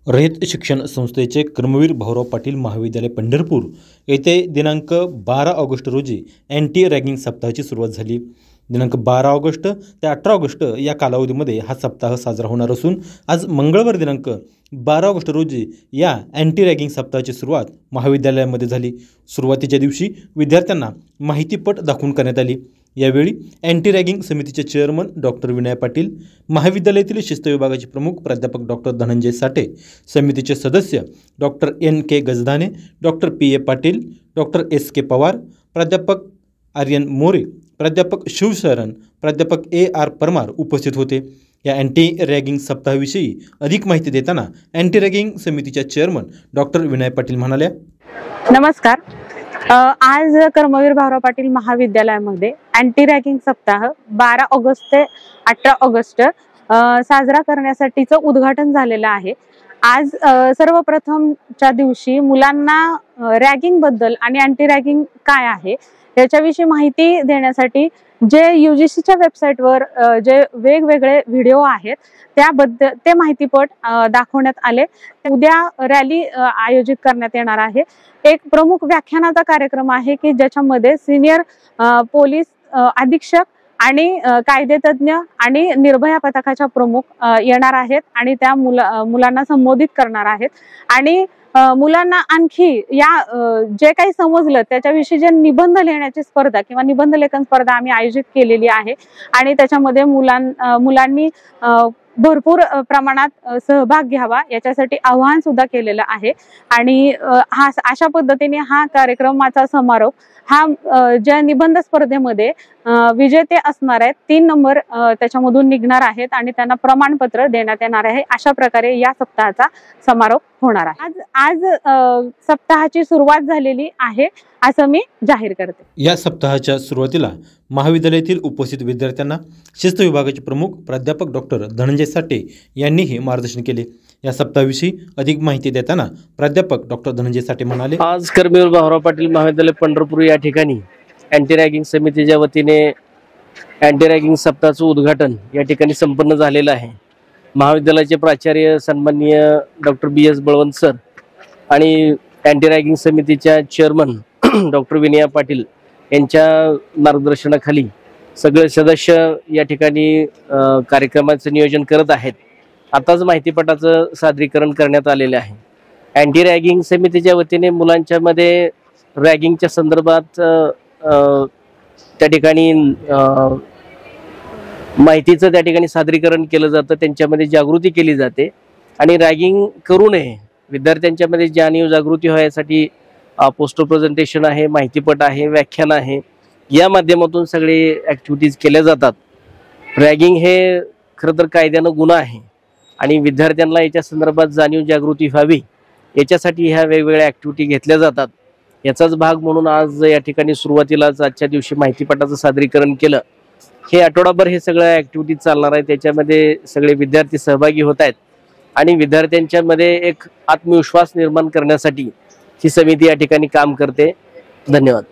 रयत शिक्षण संस्थेचे कर्मवीर भाऊराव पाटील महाविद्यालय पंढरपूर येथे दिनांक 12 ऑगस्ट रोजी अँटी रॅगिंग सप्ताहाची सुरुवात झाली। दिनांक 12 ऑगस्ट ते 18 ऑगस्ट या कालावधीमध्ये हा सप्ताह साजरा होणार असून आज मंगळवार दिनांक 12 ऑगस्ट रोजी या अँटी रॅगिंग सप्ताहाची सुरुवात महाविद्यालयामध्ये झाली। सुरुवातीच्या दिवशी विद्यार्थ्यांना माहितीपट दाखवून करण्यात आली। यावेळी अँटी रॅगिंग समितीचे चेअरमन डॉक्टर विनय पाटील, महाविद्यालयातील शिस्त विभागाचे प्रमुख प्राध्यापक डॉक्टर धनंजय साठे, समितीचे सदस्य doctor NK Gajdane, doctor PA Patil, doctor SK Pawar, प्राध्यापक आर्यन मोरे, प्राध्यापक शिवशरण, प्राध्यापक AR परमार उपस्थित होते। या अँटी रॅगिंग सप्ताहाविषयी अधिक माहिती देताना अँटी रॅगिंग समितीच्या चेअरमन डॉक्टर विनय पाटील म्हणाल्या, नमस्कार। आज कर्मवीर भाऊराव पाटील महाविद्यालयामध्ये अँटी रॅगिंग सप्ताह 12 ऑगस्ट ते 18 ऑगस्ट साजरा करण्यासाठीचं उद्घाटन झालेलं आहे। आज सर्वप्रथमच्या दिवशी मुलांना रॅगिंग बद्दल आणि अँटी रॅगिंग काय आहे याच्याविषयी माहिती देण्यासाठी जे UGCच्या वेबसाईटवर जे वेगवेगळे व्हिडिओ आहेत त्याबद्दल ते माहितीपट दाखवण्यात आले। उद्या रॅली आयोजित करण्यात येणार आहे। एक प्रमुख व्याख्यानाचा कार्यक्रम आहे की ज्याच्यामध्ये सिनियर पोलीस अधीक्षक आणि कायदेतज्ञ आणि निर्भया पथकाच्या प्रमुख येणार आहेत आणि त्या मुलांना संबोधित करणार आहेत आणि मुलांना आणखी या जे काही समजलं त्याच्याविषयी जे निबंध लिहिण्याची स्पर्धा किंवा निबंध लेखन स्पर्धा आम्ही आयोजित केलेली आहे आणि त्याच्यामध्ये मुलांनी भरपूर प्रमाणात सहभाग घ्यावा याच्यासाठी आवाहन सुद्धा केलेलं आहे। आणि अशा पद्धतीने हा कार्यक्रमाचा समारोप हा ज्या निबंध स्पर्धेमध्ये विजेते असणार आहेत 3 नंबर त्याच्यामधून निघणार आहेत आणि त्यांना प्रमाणपत्र देण्यात येणार आहे। अशा प्रकारे या सप्ताहाचा समारोप होणार आहे। आज सप्ताहाची सुरुवात झालेली आहे असं मी जाहीर करते। या सप्ताहाच्या सुरुवातीला महाविद्यालयातील उपस्थित विद्यार्थ्यांना शिस्त विभागाचे प्रमुख प्राध्यापक डॉक्टर धनंजय साठे यांनीही मार्गदर्शन केले। या सप्ताहाविषयी अधिक माहिती देताना प्राध्यापक डॉक्टर धनंजय साठे म्हणाले, आज कर्मवीर भाऊराव पाटील महाविद्यालय पंढरपूर या ठिकाणी अँटी रॅगिंग समितीच्या वतीने अँटी रॅगिंग सप्ताहाचं उद्घाटन या ठिकाणी संपन्न झालेलं आहे। महाविद्यालयाचे प्राचार्य सन्माननीय डॉक्टर BS बळवंत सर आणि अँटी रॅगिंग समितीच्या चेअरमन डॉक्टर विनय पाटील यांच्या मार्गदर्शनाखाली सगळे सदस्य या ठिकाणी कार्यक्रमाचं नियोजन करत आहेत। आताच माहितीपटाचं सादरीकरण करण्यात आलेले आहे। अँटी रॅगिंग समितीच्या वतीने मुलांच्या मध्ये रॅगिंगच्या संदर्भात त्या ठिकाणी माहितीचं त्या ठिकाणी सादरीकरण केलं जातं, त्यांच्यामध्ये जागृती केली जाते आणि रॅगिंग करू नये विद्यार्थ्यांच्या मध्ये जाणीव जागृती होण्यासाठी पोस्टर प्रेझेंटेशन आहे, माहितीपट आहे, व्याख्यान आहे, या माध्यमातून सगळे ॲक्टिव्हिटीज केल्या जातात। रॅगिंग हे खरं तर कायद्यानं गुन्हा आहे आणि विद्यार्थ्यांना याच्या संदर्भात जाणीव जागृती व्हावी याच्यासाठी ह्या वेगवेगळ्या ॲक्टिव्हिटी घेतल्या जातात। याचाच भाग म्हणून आज या ठिकाणी सुरुवातीलाच आजच्या दिवशी माहितीपटाचं सादरीकरण केलं। हे आठवडाभर हे सगळ्या ॲक्टिव्हिटीज चालणार आहे, त्याच्यामध्ये सगळे विद्यार्थी सहभागी होत आहेत आणि विद्यार्थ्यांच्या मध्ये एक आत्मविश्वास निर्माण करण्यासाठी ही समिती या ठिकाणी काम करते। धन्यवाद।